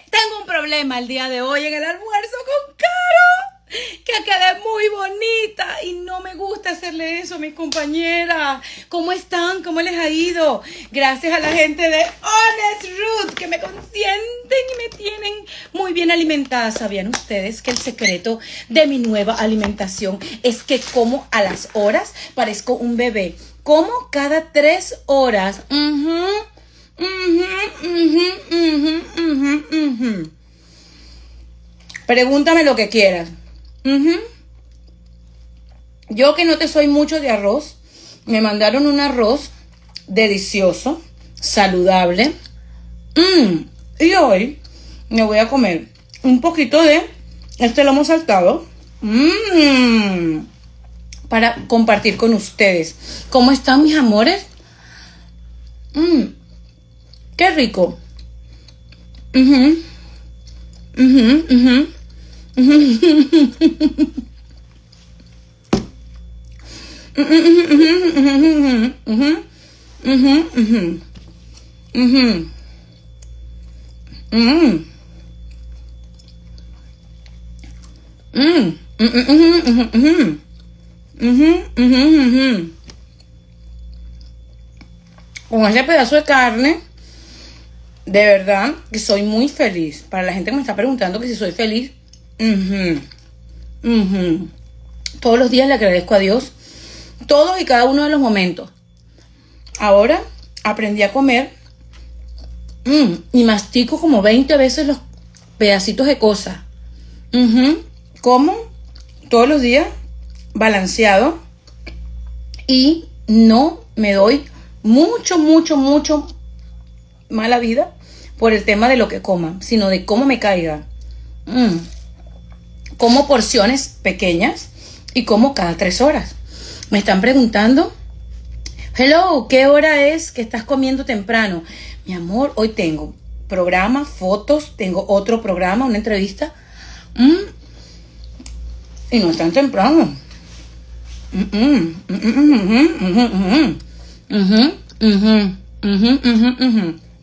Tengo un problema el día de hoy en el almuerzo con Caro, que quedé muy bonita y no me gusta hacerle eso a mis compañeras. ¿Cómo están? ¿Cómo les ha ido? Gracias a la gente de Honest Root que me consienten y me tienen muy bien alimentada. ¿Sabían ustedes que el secreto de mi nueva alimentación es que como a las horas? Parezco un bebé. Como cada 3 horas. Pregúntame lo que quieras. Yo que no te soy mucho de arroz, me mandaron un arroz delicioso, saludable. Y hoy me voy a comer un poquito de este lomo saltado. Para compartir con ustedes. ¿Cómo están mis amores? Qué rico. Con ese pedazo de carne, de verdad que soy muy feliz. Para la gente que me está preguntando que si soy feliz, todos los días le agradezco a Dios, todos y cada uno de los momentos. Ahora aprendí a comer y mastico como 20 veces los pedacitos de cosas. Como todos los días, balanceado, y no me doy mucho mala vida por el tema de lo que coma, sino de cómo me caiga. Como porciones pequeñas y como cada 3 horas. Me están preguntando, hello, ¿qué hora es que estás comiendo temprano? Mi amor, hoy tengo programa, fotos, tengo otro programa, una entrevista, y no es tan temprano.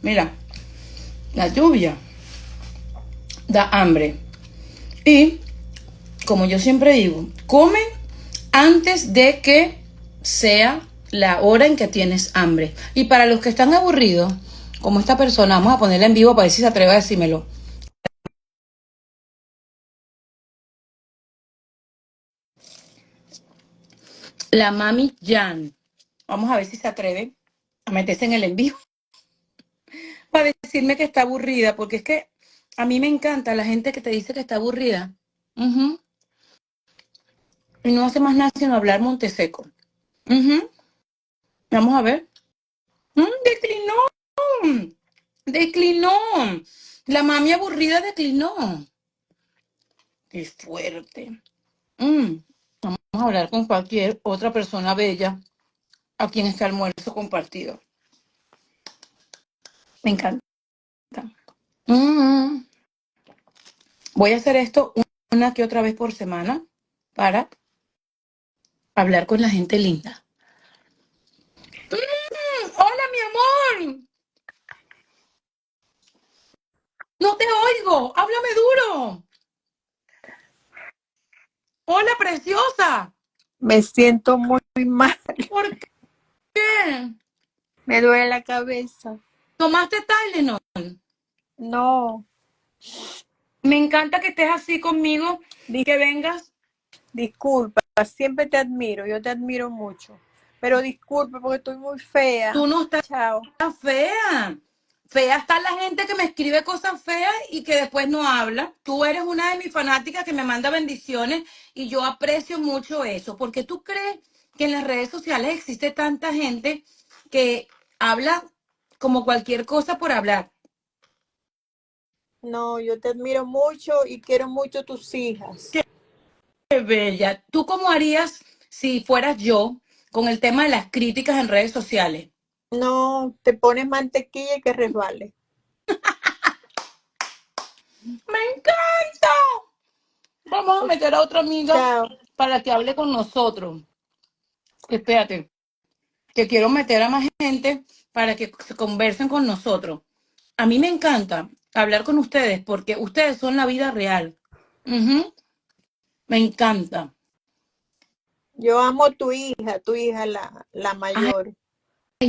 Mira, la lluvia da hambre. Y como yo siempre digo, come antes de que sea la hora en que tienes hambre. Y para los que están aburridos, como esta persona, vamos a ponerla en vivo para ver si se atreve a decírmelo. La mami Jan. Vamos a ver si se atreve a meterse en el en vivo para decirme que está aburrida, porque es que a mí me encanta la gente que te dice que está aburrida. Y no hace más nada sino hablar Monteseco. Vamos a ver. Declinó. La mami aburrida declinó. Qué fuerte. Vamos a hablar con cualquier otra persona bella aquí en este almuerzo compartido. Me encanta. Voy a hacer esto una que otra vez por semana para hablar con la gente linda. Hola, mi amor. No te oigo. Háblame duro. Hola, preciosa. Me siento muy mal. ¿Por qué? Me duele la cabeza. ¿Tomaste Tylenol? No. Me encanta que estés así conmigo y que vengas. Disculpa, siempre te admiro. Yo te admiro mucho. Pero disculpa porque estoy muy fea. Tú no estás Chao. fea. Fea está la gente que me escribe cosas feas y que después no habla. Tú eres una de mis fanáticas que me manda bendiciones y yo aprecio mucho eso. Porque tú crees que en las redes sociales existe tanta gente que habla como cualquier cosa por hablar. No, yo te admiro mucho y quiero mucho tus hijas. Qué bella. ¿Tú cómo harías si fueras yo con el tema de las críticas en redes sociales? No, te pones mantequilla y que resbale. ¡Me encanta! Vamos a meter a otra amiga Chao. para que hable con nosotros. Espérate, que quiero meter a más gente para que se conversen con nosotros. a mí me encanta hablar con ustedes porque ustedes son la vida real. Ujú, me encanta. Yo amo a tu hija la Ay, mayor,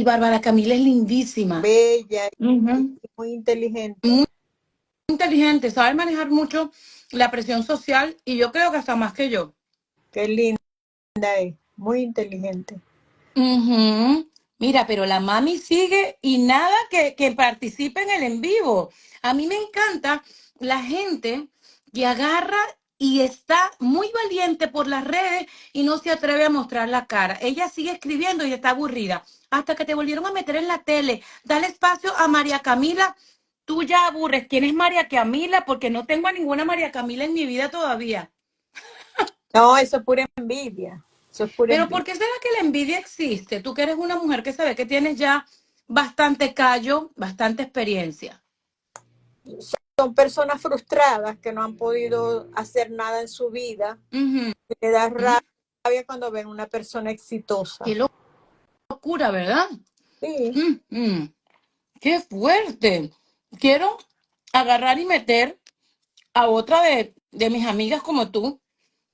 Bárbara Camila es lindísima. bella y Ujú, muy inteligente. muy inteligente, sabe manejar mucho la presión social y yo creo que hasta más que yo. Qué linda es, muy inteligente. Ujú. Mira, pero la mami sigue y nada que participe en el en vivo. A mí me encanta la gente que agarra y está muy valiente por las redes y no se atreve a mostrar la cara. Ella sigue escribiendo y está aburrida. Hasta que te volvieron a meter en la tele. Dale espacio a María Camila. Tú ya aburres. ¿Quién es María Camila? Porque no tengo a ninguna María Camila en mi vida todavía. No, eso es pura envidia. Eso es pura Pero ¿por envidia. qué será que la envidia existe? Tú que eres una mujer que sabe que tienes ya bastante callo, bastante experiencia. Son personas frustradas que no han podido hacer nada en su vida. Ujú. Y le da rabia cuando ven una persona exitosa. Qué locura, ¿verdad? Sí, Ujú. Qué fuerte. Quiero agarrar y meter a otra de mis amigas como tú.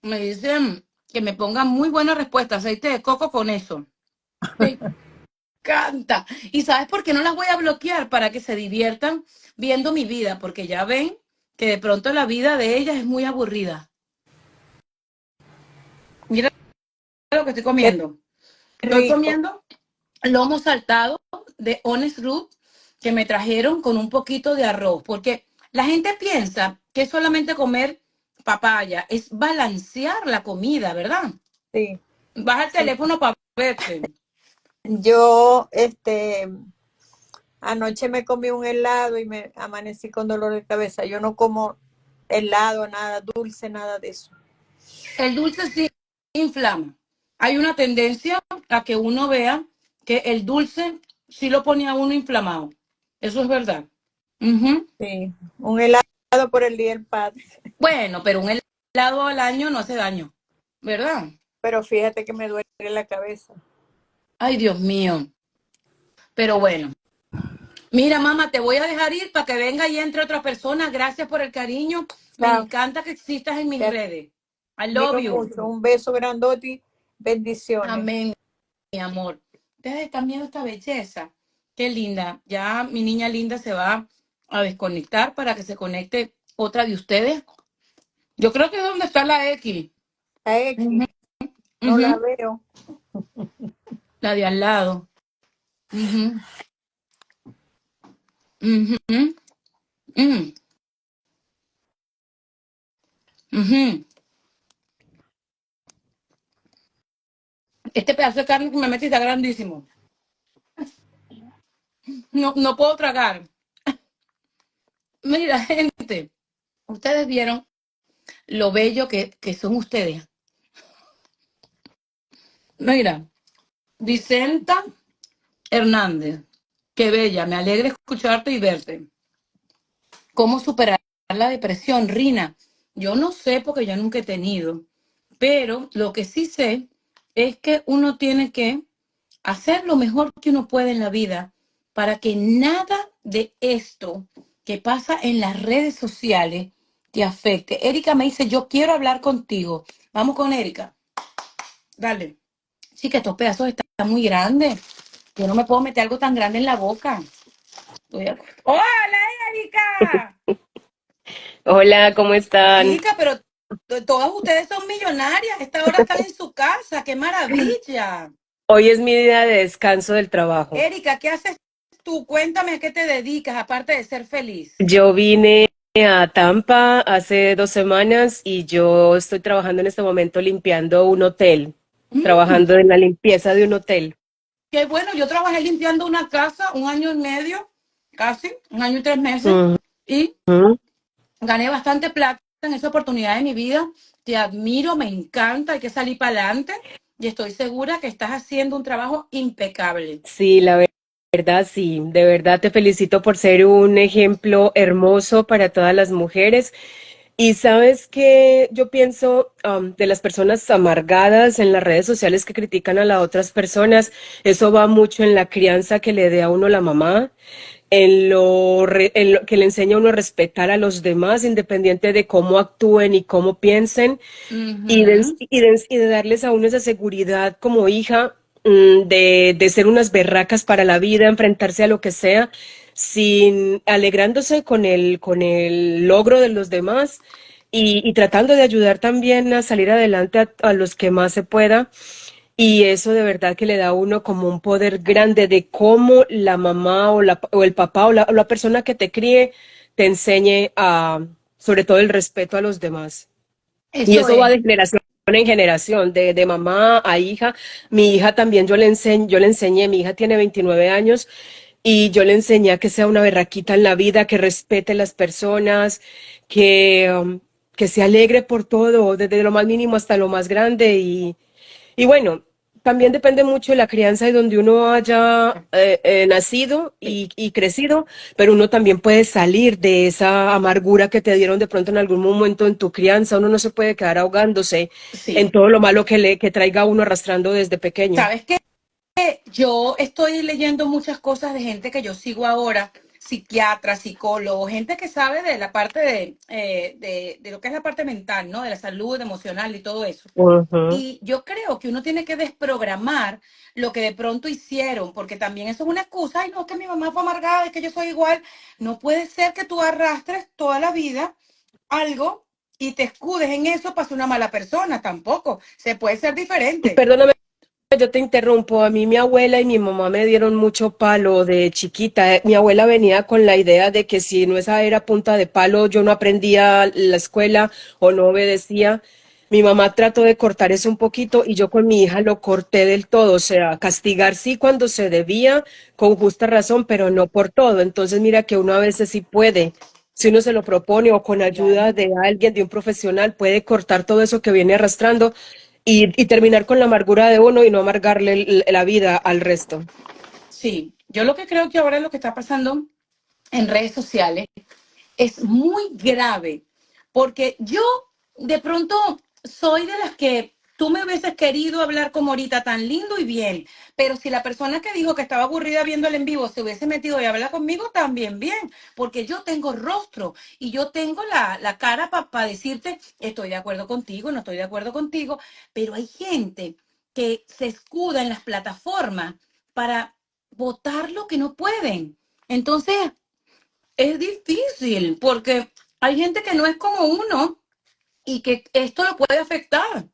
Me dicen que me pongan muy buena respuesta, aceite de coco con eso. Me encanta. ¿Y sabes por qué no las voy a bloquear? Para que se diviertan viendo mi vida, porque ya ven que de pronto la vida de ellas es muy aburrida. Mira lo que estoy qué comiendo. Estoy rico. comiendo lomo saltado de Honest Root que me trajeron con un poquito de arroz, porque la gente piensa que es solamente comer papaya, es balancear la comida, ¿verdad? Sí, Baja el sí. teléfono para verte. Yo, anoche me comí un helado y me amanecí con dolor de cabeza. Yo no como helado, nada dulce, nada de eso. El dulce sí inflama. Hay una tendencia a que uno vea que el dulce sí lo pone a uno inflamado. Eso es verdad. Ujú. Sí, un helado por el Día del Padre. Bueno, pero un helado al año no hace daño, ¿verdad? Pero fíjate que me duele la cabeza. Ay, Dios mío. Pero bueno. Mira, mamá, te voy a dejar ir para que venga y entre otra persona. Gracias por el cariño. Me Chao, encanta que existas en mis te redes. I love admiro you. mucho. Un beso grandote y bendiciones. Amén, mi amor. Ustedes están viendo esta belleza. Qué linda. Ya mi niña linda se va a desconectar para que se conecte otra de ustedes. Yo creo que es donde está la X. A Ujú, X, no la ujú. veo. La de al lado. Ujú, ujú, ujú, ujú. Este pedazo de carne que me metí está grandísimo. No, no puedo tragar. Mira, gente, ustedes vieron lo bello que son ustedes. Mira, Vicenta Hernández, qué bella, me alegra escucharte y verte. ¿Cómo superar la depresión, Rina? Yo no sé porque yo nunca he tenido, pero lo que sí sé es que uno tiene que hacer lo mejor que uno puede en la vida para que nada de esto que pasa en las redes sociales te afecte. Erika me dice, yo quiero hablar contigo. Vamos con Erika. Dale. Sí, que estos pedazos están muy grandes. Yo no me puedo meter algo tan grande en la boca. ¡Hola, Erika! Hola, ¿cómo están? Chica, pero todas ustedes son millonarias. A esta hora están en su casa. ¡Qué maravilla! Hoy es mi día de descanso del trabajo. Erika, ¿qué haces tú? Cuéntame a qué te dedicas, aparte de ser feliz. Yo vine a Tampa hace 2 semanas y yo estoy trabajando en este momento limpiando un hotel, Mm, trabajando en la limpieza de un hotel. qué bueno, yo trabajé limpiando una casa 1 año y medio, casi, 1 año y 3 meses, Ujú. y gané bastante plata en esa oportunidad de mi vida. Te admiro, me encanta, hay que salir para adelante y estoy segura que estás haciendo un trabajo impecable. Sí, la verdad, sí, de verdad te felicito por ser un ejemplo hermoso para todas las mujeres. Y sabes que yo pienso de las personas amargadas en las redes sociales que critican a las otras personas, eso va mucho en la crianza que le dé a uno la mamá, en lo que le enseña a uno a respetar a los demás, independiente de cómo actúen y cómo piensen, Ujú. y de darles a uno esa seguridad como hija, de ser unas berracas para la vida, enfrentarse a lo que sea, sin alegrándose con el logro de los demás y tratando de ayudar también a salir adelante a los que más se pueda. Y eso de verdad que le da a uno como un poder grande de cómo la mamá o el papá o la persona que te críe te enseñe a, sobre todo el respeto a los demás. Y Eso eso va es. de generación en generación, de mamá a hija. Mi hija también, yo le enseñé, mi hija tiene 29 años y yo le enseñé a que sea una berraquita en la vida, que respete las personas, que se alegre por todo, desde lo más mínimo hasta lo más grande. Y bueno, también depende mucho de la crianza y donde uno haya nacido y crecido, pero uno también puede salir de esa amargura que te dieron de pronto en algún momento en tu crianza. Uno no se puede quedar ahogándose en Sí. todo lo malo que traiga uno arrastrando desde pequeño. ¿Sabes qué? Yo estoy leyendo muchas cosas de gente que yo sigo ahora, psiquiatras, psicólogos, gente que sabe de la parte de lo que es la parte mental, ¿no? De la salud emocional y todo eso. Ujú. Y yo creo que uno tiene que desprogramar lo que de pronto hicieron, porque también eso es una excusa. Ay, no, que mi mamá fue amargada, es que yo soy igual. No puede ser que tú arrastres toda la vida algo y te escudes en eso para ser una mala persona. Tampoco. Se puede ser diferente. Perdóname, yo te interrumpo. A mí mi abuela y mi mamá me dieron mucho palo de chiquita. Mi abuela venía con la idea de que si no esa era punta de palo, yo no aprendía la escuela o no obedecía. Mi mamá trató de cortar eso un poquito y yo con mi hija lo corté del todo. O sea, castigar sí cuando se debía, con justa razón, pero no por todo. Entonces mira que uno a veces sí puede, si uno se lo propone o con ayuda Claro. de alguien, de un profesional, puede cortar todo eso que viene arrastrando y terminar con la amargura de uno y no amargarle la vida al resto. Sí. Yo lo que creo que ahora lo que está pasando en redes sociales es muy grave, porque yo de pronto soy de las que tú me hubieses querido hablar como ahorita tan lindo y bien, pero si la persona que dijo que estaba aburrida viendo el en vivo se hubiese metido y hablar conmigo, también bien, porque yo tengo rostro y yo tengo la cara para decirte, estoy de acuerdo contigo, no estoy de acuerdo contigo, pero hay gente que se escuda en las plataformas para votar lo que no pueden. Entonces, es difícil porque hay gente que no es como uno y que esto lo puede afectar.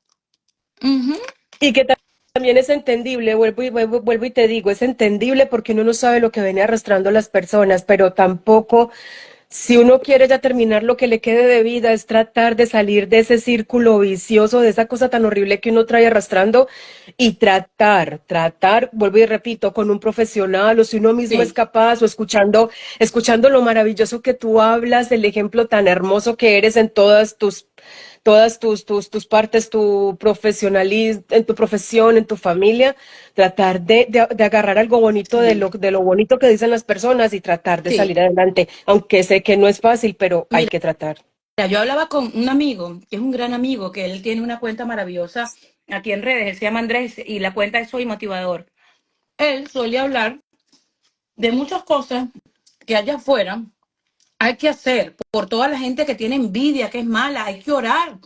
Ujú. Y que también es entendible, vuelvo y te digo, es entendible porque uno no sabe lo que viene arrastrando las personas, pero tampoco, si uno quiere ya terminar lo que le quede de vida, es tratar de salir de ese círculo vicioso, de esa cosa tan horrible que uno trae arrastrando y tratar, vuelvo y repito, con un profesional o si uno mismo es Sí, capaz o escuchando lo maravilloso que tú hablas, el ejemplo tan hermoso que eres en tus partes, tu profesionalismo, en tu profesión, en tu familia, tratar de agarrar algo bonito sí, de lo bonito que dicen las personas y tratar de sí. salir adelante, aunque sé que no es fácil, pero hay Mira, que tratar. yo hablaba con un amigo, que es un gran amigo, que él tiene una cuenta maravillosa aquí en redes, él se llama Andrés y la cuenta es Soy Motivador. Él suele hablar de muchas cosas que allá afuera hay que hacer por toda la gente que tiene envidia, que es mala, hay que orar.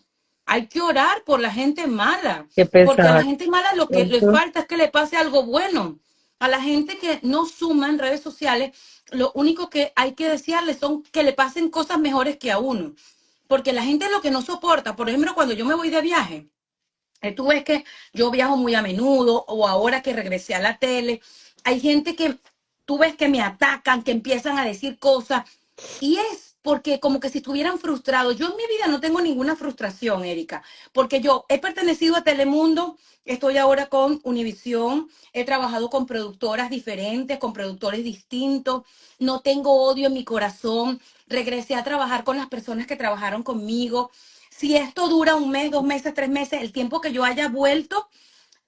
Hay que orar por la gente mala, Qué porque a la pesar. gente mala lo que le Ujú. falta es que le pase algo bueno. A la gente que no suma en redes sociales, lo único que hay que desearle son que le pasen cosas mejores que a uno. Porque la gente lo que no soporta, por ejemplo, cuando yo me voy de viaje, tú ves que yo viajo muy a menudo o ahora que regresé a la tele, hay gente que tú ves que me atacan, que empiezan a decir cosas y es porque como que si estuvieran frustrados. Yo en mi vida no tengo ninguna frustración, Erika, porque yo he pertenecido a Telemundo, estoy ahora con Univisión, he trabajado con productoras diferentes, con productores distintos, no tengo odio en mi corazón, regresé a trabajar con las personas que trabajaron conmigo. Si esto dura un mes, 2 meses, 3 meses, el tiempo que yo haya vuelto,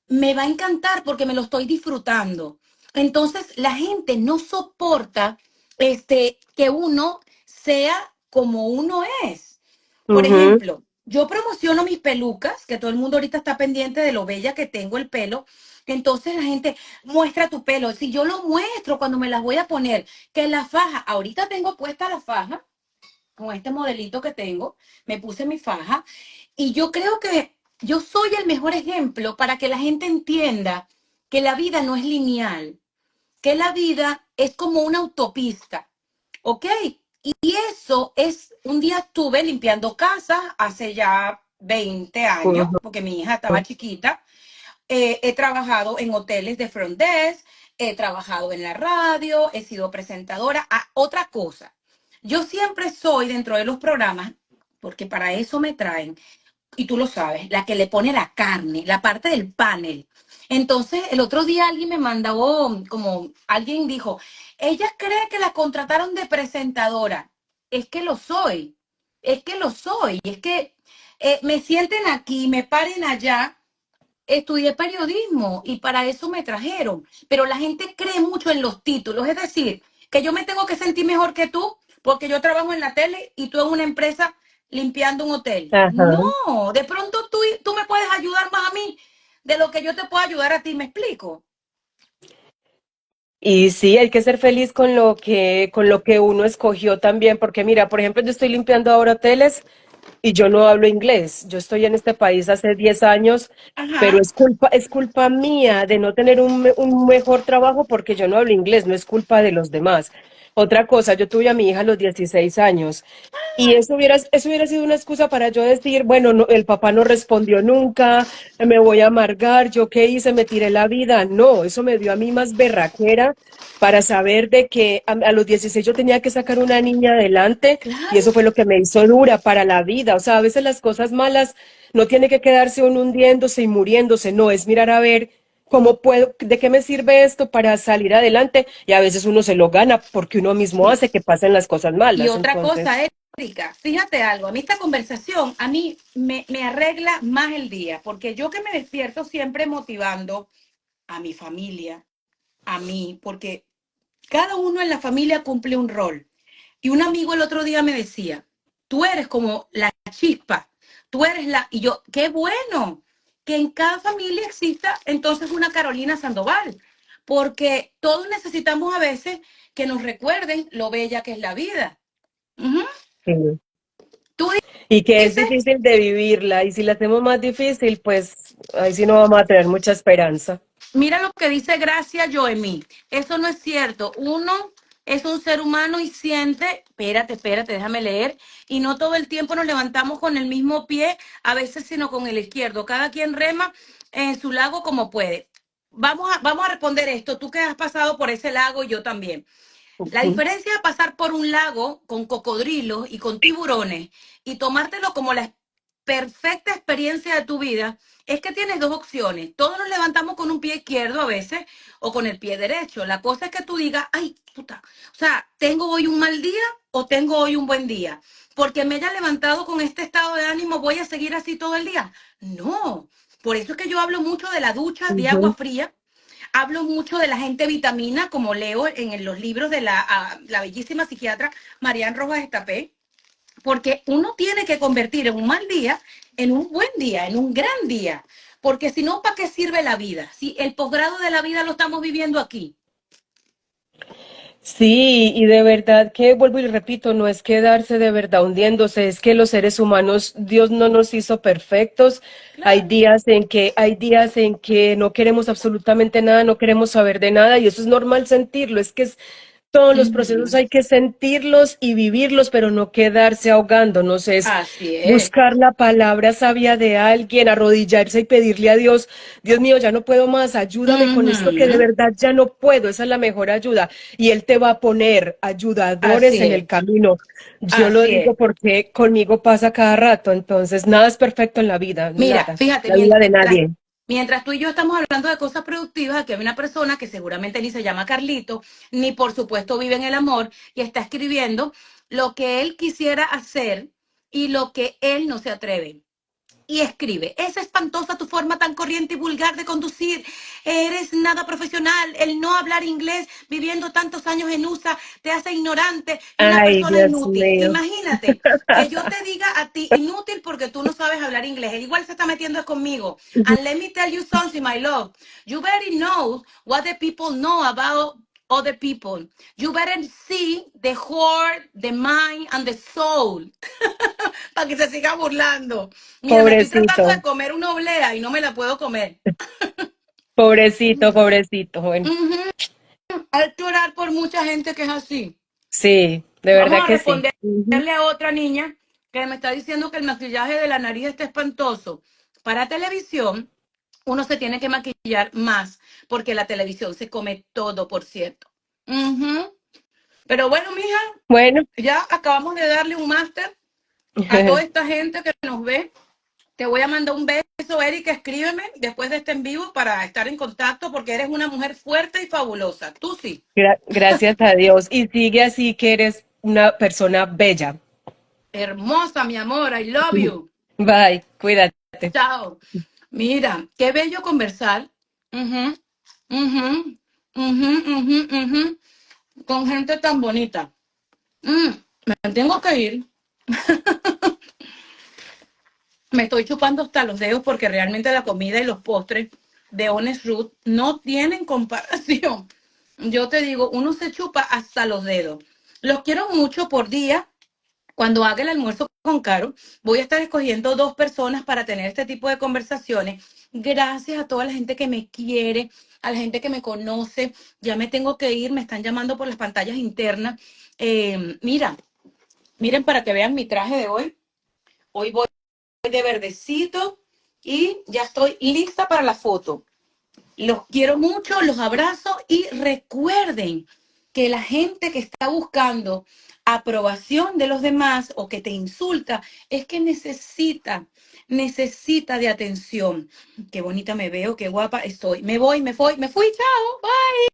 me va a encantar porque me lo estoy disfrutando. Entonces, la gente no soporta que uno sea como uno es. Por Ujú. ejemplo, yo promociono mis pelucas, que todo el mundo ahorita está pendiente de lo bella que tengo el pelo. Entonces la gente muestra tu pelo. Si yo lo muestro cuando me las voy a poner, que la faja, ahorita tengo puesta la faja con este modelito que tengo, me puse mi faja y yo creo que yo soy el mejor ejemplo para que la gente entienda que la vida no es lineal, que la vida es como una autopista, ¿ok? Y eso es, un día estuve limpiando casa hace ya 20 años, Ujú. porque mi hija estaba chiquita. He trabajado en hoteles de front desk, he trabajado en la radio, he sido presentadora. Otra cosa, yo siempre soy dentro de los programas, porque para eso me traen, y tú lo sabes, la que le pone la carne, la parte del panel. Entonces, el otro día alguien me mandó, como alguien dijo, ella cree que la contrataron de presentadora. Es que lo soy, es que lo soy, es que me sienten aquí, me paren allá. Estudié periodismo y para eso me trajeron, pero la gente cree mucho en los títulos, es decir, que yo me tengo que sentir mejor que tú porque yo trabajo en la tele y tú en una empresa limpiando un hotel. No, Ajá. de pronto tú me puedes ayudar más a mí de lo que yo te puedo ayudar a ti, ¿me explico? Y sí, hay que ser feliz con lo que uno escogió también, porque mira, por ejemplo, yo estoy limpiando ahora hoteles y yo no hablo inglés. Yo estoy en este país hace 10 años, pero Ajá. es culpa mía de no tener un mejor trabajo porque yo no hablo inglés, no es culpa de los demás. Otra cosa, yo tuve a mi hija a los 16 años y eso hubiera sido una excusa para yo decir, bueno, el papá no respondió nunca, me voy a amargar, yo qué hice, me tiré la vida. No, eso me dio a mí más berraquera para saber de que a los 16 yo tenía que sacar una niña adelante y Claro. eso fue lo que me hizo dura para la vida. O sea, a veces las cosas malas no tiene que quedarse uno hundiéndose y muriéndose, no, es mirar a ver cómo puedo, de qué me sirve esto para salir adelante y a veces uno se lo gana porque uno mismo Sí. hace que pasen las cosas Y malas. otra Entonces, cosa, Erika, fíjate algo, a mí esta conversación, a mí me arregla más el día, porque yo que me despierto siempre motivando a mi familia, a mí, porque cada uno en la familia cumple un rol. Y un amigo el otro día me decía, tú eres como la chispa, tú eres la... Y yo, qué bueno que en cada familia exista entonces una Carolina Sandoval, porque todos necesitamos a veces que nos recuerden lo bella que es la vida. Ujú. sí. Tú Y que es dices, difícil de vivirla y si la hacemos más difícil, pues ahí sí no vamos a tener mucha esperanza. mira lo que dice Gracia Joemí. Eso no es cierto. Uno es un ser humano y siente, espérate, déjame leer, y no todo el tiempo nos levantamos con el mismo pie, a veces sino con el izquierdo. Cada quien rema en su lago como puede. Vamos a responder esto. Tú que has pasado por ese lago y yo también. La diferencia de pasar por un lago con cocodrilos y con tiburones y tomártelo como la perfecta experiencia de tu vida es que tienes dos opciones. Todos nos levantamos con un pie izquierdo a veces o con el pie derecho. La cosa es que tú digas, ay, puta, o sea, ¿tengo hoy un mal día o tengo hoy un buen día? Porque me haya levantado con este estado de ánimo, ¿voy a seguir así todo el día? No. Por eso es que yo hablo mucho de la ducha de agua Ujú. fría. Hablo mucho de la gente vitamina, como leo en los libros de la bellísima psiquiatra Marian Rojas Estapé, porque uno tiene que convertir en un mal día en un buen día, en un gran día. Porque si no, ¿para qué sirve la vida? Si el posgrado de la vida lo estamos viviendo aquí. Sí, y de verdad que vuelvo y repito, no es quedarse de verdad hundiéndose, es que los seres humanos, Dios no nos hizo perfectos. Claro. Hay días en que no queremos absolutamente nada, no queremos saber de nada, y eso es normal sentirlo, es que todos los procesos Ujú. hay que sentirlos y vivirlos, pero no quedarse ahogándonos. Es Así es. buscar la palabra sabia de alguien, arrodillarse y pedirle a Dios, Dios mío, ya no puedo más, ayúdame con esto que de Ujú. verdad ya no puedo. Esa es la mejor ayuda. Y Él te va a poner ayudadores Así en el es. camino. Yo lo Así digo es. porque conmigo pasa cada rato. Entonces, nada es perfecto en la vida, Mira, nada. fíjate, La vida de nadie. mientras tú y yo estamos hablando de cosas productivas, aquí hay una persona que seguramente ni se llama Carlito, ni por supuesto vive en el amor, y está escribiendo lo que él quisiera hacer y lo que él no se atreve. y escribe: es espantosa tu forma tan corriente y vulgar de conducir, eres nada profesional, el no hablar inglés viviendo tantos años en USA te hace ignorante y una Ay, persona Dios inútil. mío. Imagínate que yo te diga a ti inútil porque tú no sabes hablar inglés. Él igual se está metiendo conmigo. And let me tell you something, my love. You better know what the people know about other people. You better see the heart, the mind, and the soul. Para que se siga burlando. Mira, me estoy tratando de Pobrecito, comer una oblea y no me la puedo comer. pobrecito, pobrecito. Bueno, Hay que orar por mucha gente que es así. sí, de Vamos verdad a que sí. responderle a otra niña que me está diciendo que el maquillaje de la nariz está espantoso. Para televisión, uno se tiene que maquillar más, porque la televisión se come todo, por cierto. Pero bueno, mija, Bueno, ya acabamos de darle un máster a toda esta gente que nos ve. Te voy a mandar un beso, Erika. Escríbeme después de este en vivo para estar en contacto, porque eres una mujer fuerte y fabulosa. Tú sí. gracias a Dios. Y sigue así que eres una persona bella. Hermosa, mi amor. I love you. Bye, cuídate. Chao. Mira, qué bello conversar. Ujú, ujú, ujú, ujú, ujú, con gente tan bonita. Me tengo que ir. Me estoy chupando hasta los dedos porque realmente la comida y los postres de Honest Root no tienen comparación. Yo te digo, uno se chupa hasta los dedos. Los quiero mucho por día. Cuando haga el almuerzo con Caro, voy a estar escogiendo 2 personas para tener este tipo de conversaciones. Gracias a toda la gente que me quiere, a la gente que me conoce. Ya me tengo que ir, me están llamando por las pantallas internas. Miren para que vean mi traje de hoy. Hoy voy de verdecito y ya estoy lista para la foto. Los quiero mucho, los abrazo y recuerden que la gente que está buscando aprobación de los demás o que te insulta es que necesita de atención. Qué bonita me veo, qué guapa estoy. Me fui, chao, bye.